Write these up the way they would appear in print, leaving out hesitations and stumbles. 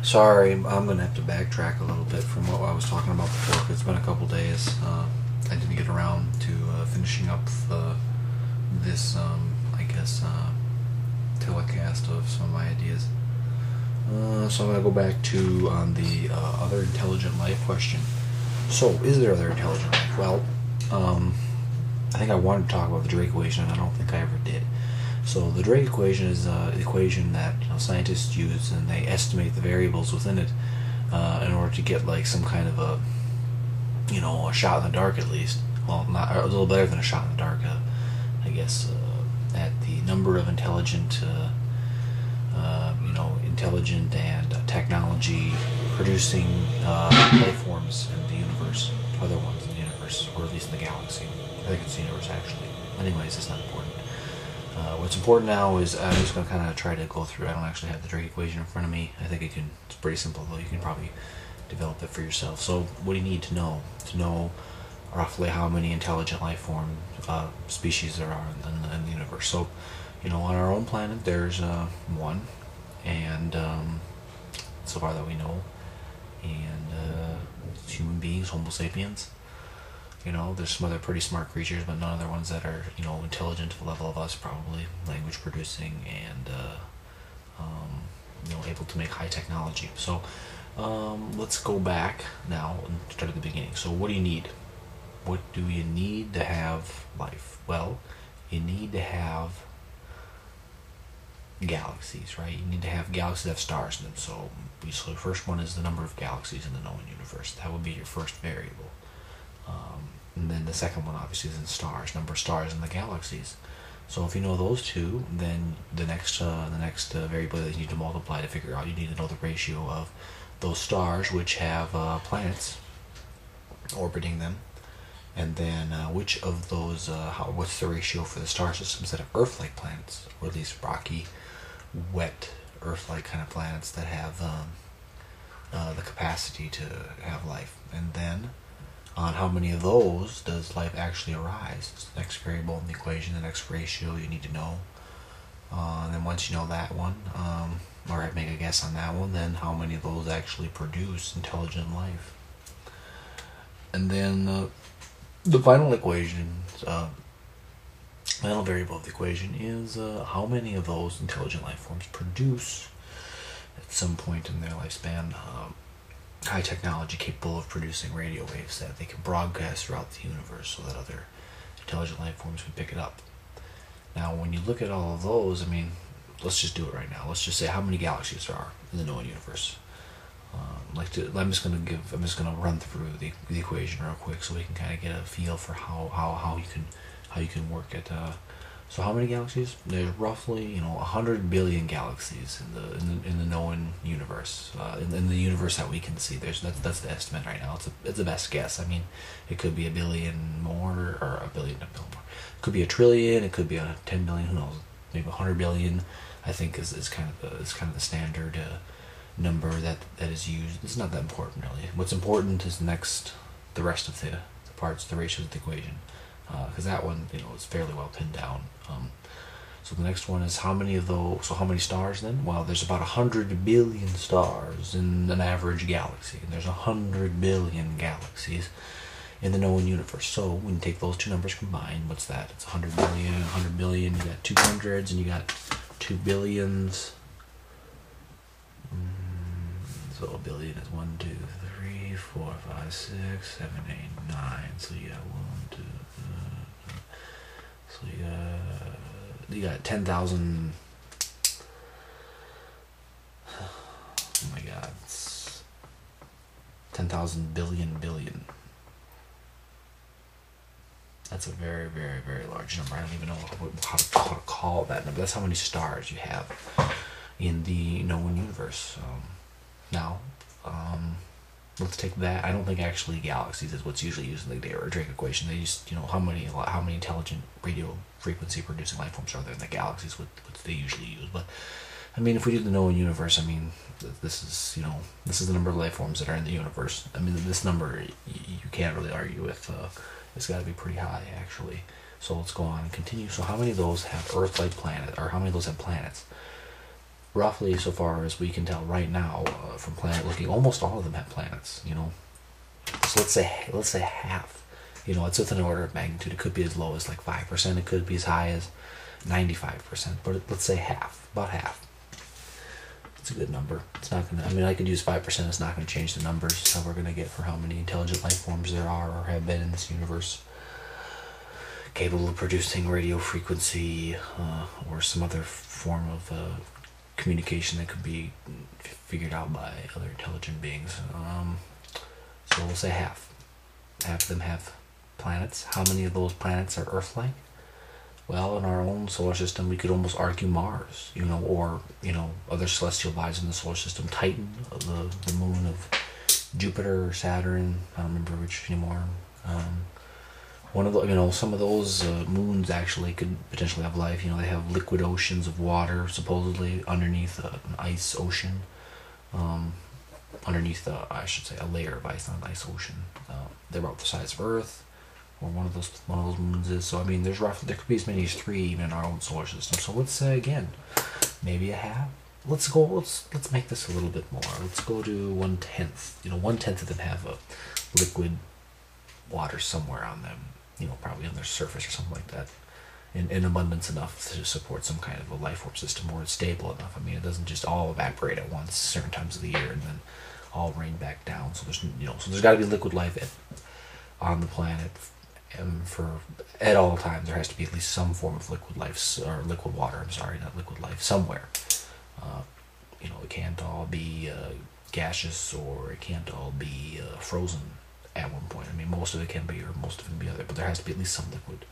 Sorry, I'm gonna have to backtrack a little bit from what I was talking about before. 'Cause it's been a couple days. I didn't get around to finishing up this, I guess, telecast of some of my ideas. So I'm gonna go back to on the other intelligent life question. So, is there other intelligent life? Well, I think I wanted to talk about the Drake equation, and I don't think I ever did. So the Drake equation is an equation that scientists use, and they estimate the variables within it in order to get like some kind of a shot in the dark at least. Well, not a little better than a shot in the dark, I guess, at the number of intelligent and technology producing life forms in the universe, other ones in the universe, or at least in the galaxy. I think it's the universe actually. Anyways, it's not important. What's important now is I'm just going to kind of try to go through. I don't actually have the Drake equation in front of me. I think it's pretty simple, though. You can probably develop it for yourself. So what do you need to know? To know roughly how many intelligent life form species there are in the universe. So, on our own planet, there's one, and so far that we know, and it's human beings, Homo sapiens. There's some other pretty smart creatures, but none other ones that are, intelligent to the level of us, probably language producing and, able to make high technology. So, let's go back now and start at the beginning. So what do you need? What do you need to have life? Well, you need to have galaxies, right? You need to have galaxies that have stars in them. So the first one is the number of galaxies in the known universe. That would be your first variable. And then the second one obviously is in stars, number of stars in the galaxies. So if you know those two, then the next variable that you need to multiply to figure out, you need to know the ratio of those stars which have planets orbiting them, and then which of those, what's the ratio for the star systems that have Earth-like planets, or at least rocky, wet, Earth-like kind of planets that have the capacity to have life, and then on how many of those does life actually arise. It's the next variable in the equation, the next ratio you need to know. And then once you know that one, or make a guess on that one, then how many of those actually produce intelligent life. And then the final equation, final variable of the equation is how many of those intelligent life forms produce at some point in their lifespan high technology capable of producing radio waves that they can broadcast throughout the universe so that other intelligent life forms can pick it up. Now, when you look at all of those, let's just do it right now. Let's just say how many galaxies there are in the known universe. I'm just gonna run through the equation real quick so we can kind of get a feel for how you can work it. So how many galaxies? There's roughly 100 billion galaxies in the known universe. In the universe that we can see, that's the estimate right now. It's the best guess. It could be a billion more, or a billion more. It could be a trillion. It could be a 10 billion. Who knows? Maybe 100 billion. I think is kind of the standard number that is used. It's not that important really. What's important is the rest of the parts, the ratios of the equation. Because that one, is fairly well pinned down. So the next one is how many of those, so how many stars then? Well, there's about 100 billion stars in an average galaxy, and there's 100 billion galaxies in the known universe. So when you take those two numbers combined, what's that? It's 100 billion, 100 billion, you got 200s, and you got 2 billions. So a billion is 1, 2, 3, 4, 5, 6, 7, 8, 9. So you got 1, 2, so you got 10,000. Oh my God, it's 10,000 billion. That's a very, very, very large number. I don't even know how to call that number. That's how many stars you have in the known universe. Now, let's take that. I don't think actually galaxies is what's usually used in the Drake equation. They use, how many intelligent radio frequency producing life forms are there in the galaxies, what they usually use. But if we do the known universe, this is the number of life forms that are in the universe. This number you can't really argue with. It's got to be pretty high actually. So let's go on and continue. So how many of those have Earth-like planets, or how many of those have planets? roughly, so far as we can tell right now, from planet looking, almost all of them have planets. You know, so let's say half. You know, it's within an order of magnitude. It could be as low as like 5%. It could be as high as 95%. But let's say half, about half. It's a good number. It's not gonna. I mean, I could use 5%. It's not gonna change the numbers that we're gonna get for how many intelligent life forms there are or have been in this universe, capable of producing radio frequency or some other form of communication that could be figured out by other intelligent beings. So we'll say half. Half of them have planets. How many of those planets are Earth-like? Well, in our own solar system, we could almost argue Mars, you know, or, you know, other celestial bodies in the solar system. Titan, the moon of Jupiter or Saturn, I don't remember which anymore. One of the, you know, some of those moons actually could potentially have life. You know, they have liquid oceans of water, supposedly, underneath an ice ocean. Underneath, I should say, a layer of ice, not an ice ocean. They're about the size of Earth, or one of those moons is. So I mean, there could be as many as 3 even in our own solar system. So let's say again, maybe a half. Let's make this a little bit more. Let's go to 1/10. You know, 1/10 of them have a liquid water somewhere on them. You know, probably on their surface or something like that, in abundance enough to support some kind of a life form system, or it's stable enough. I mean, it doesn't just all evaporate at once certain times of the year and then all rain back down. So there's got to be liquid life on the planet. And at all times, there has to be at least some form of liquid life, or liquid water. I'm sorry, not liquid life, somewhere. You know, it can't all be gaseous, or it can't all be frozen at one point. I mean, most of it can be, or most of it can be other, but there has to be at least some liquid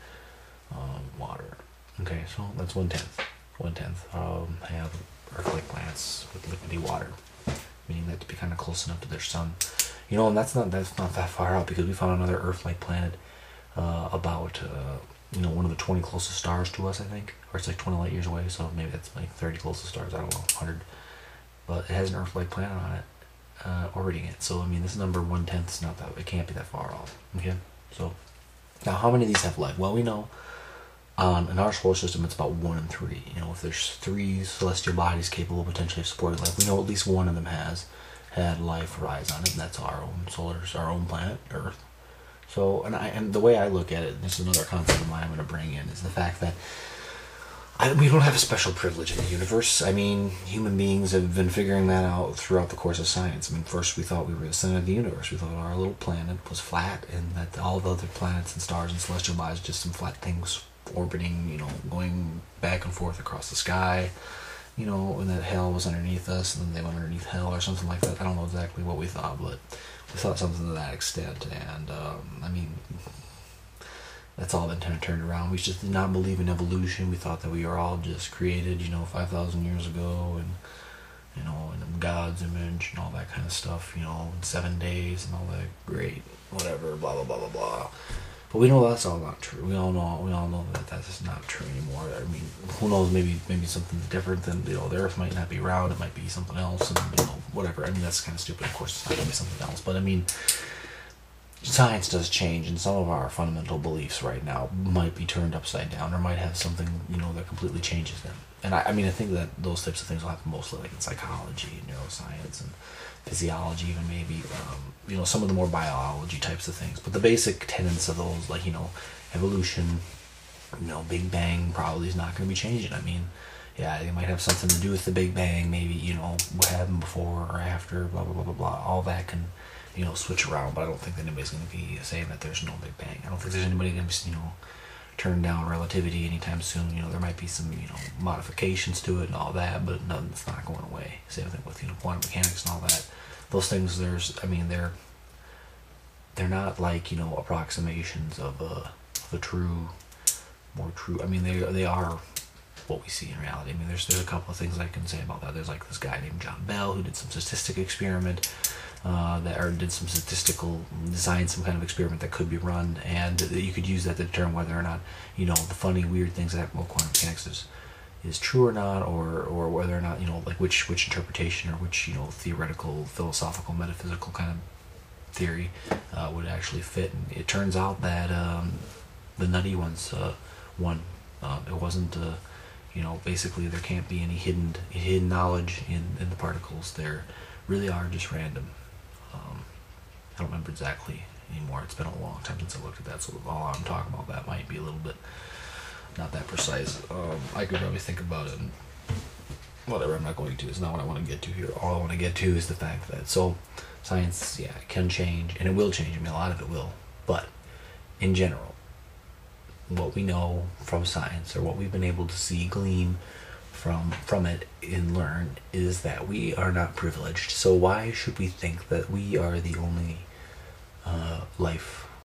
water. Okay, so that's 1/10. 1/10 have Earth-like planets with liquidy water, meaning that to be kind of close enough to their sun. You know, and that's not that far out, because we found another Earth-like planet about you know, one of the 20 closest stars to us, I think, or it's like 20 light years away. So maybe that's like 30 closest stars. I don't know, 100, but it has an Earth-like planet on it, orbiting it. So I mean, this number 1/10 is not that. It can't be that far off. Okay, so now how many of these have life? Well, we know in our solar system it's about 1 in 3. You know, if there's 3 celestial bodies capable of potentially supporting life, we know at least one of them has had life rise on it, and that's our own planet, Earth. So, and the way I look at it, this is another concept of mine I'm going to bring in, is the fact that we don't have a special privilege in the universe. I mean, human beings have been figuring that out throughout the course of science. I mean, first we thought we were the center of the universe. We thought our little planet was flat, and that all the other planets and stars and celestial bodies just some flat things orbiting, you know, going back and forth across the sky, you know, and that hell was underneath us, and then they went underneath hell or something like that. I don't know exactly what we thought, but we thought something to that extent. And I mean, that's all been kind of turned around. We just did not believe in evolution. We thought that we were all just created, you know, 5,000 years ago, and, you know, in God's image and all that kind of stuff, you know, in 7 days and all that great whatever, blah blah blah blah blah. But we know that's all not true. We all know that that's not true anymore. I mean, who knows? Maybe something's different. Than, you know, the Earth might not be round. It might be something else, and, you know, whatever. I mean, that's kind of stupid. Of course, it's not going to be something else. But I mean, science does change, and some of our fundamental beliefs right now might be turned upside down, or might have something, you know, that completely changes them. And I mean, I think that those types of things will happen mostly like in psychology and neuroscience and physiology, even maybe, you know, some of the more biology types of things. But the basic tenets of those, like, you know, evolution, you know, Big Bang probably is not going to be changing. I mean, yeah, it might have something to do with the Big Bang, maybe, you know, what happened before or after, blah, blah, blah, blah, blah. All that can, you know, switch around, but I don't think that anybody's going to be saying that there's no Big Bang. I don't think there's anybody going to, you know, turn down relativity anytime soon. You know, there might be some, you know, modifications to it and all that, but nothing's not going away. Same thing with, you know, quantum mechanics and all that. Those things, I mean, they're not like, you know, approximations of a more true. I mean, they are what we see in reality. I mean, there's a couple of things I can say about that. There's like this guy named John Bell who did some statistic experiment designed some kind of experiment that could be run, and you could use that to determine whether or not, you know, the funny, weird things that happen with quantum mechanics is true or not, or whether or not, you know, like which interpretation or which, you know, theoretical, philosophical, metaphysical kind of theory would actually fit. And it turns out that the nutty ones won. It wasn't You know, basically there can't be any hidden knowledge in the particles. There really are just random. I don't remember exactly anymore. It's been a long time since I looked at that, so all I'm talking about that might be a little bit not that precise. I could probably think about it, and whatever, I'm not going to. It's not what I want to get to here. All I want to get to is the fact that, so science, yeah, it can change, and it will change. I mean, a lot of it will. But in general, what we know from science, or what we've been able to see, glean from it and learn, is that we are not privileged. So why should we think that we are the only life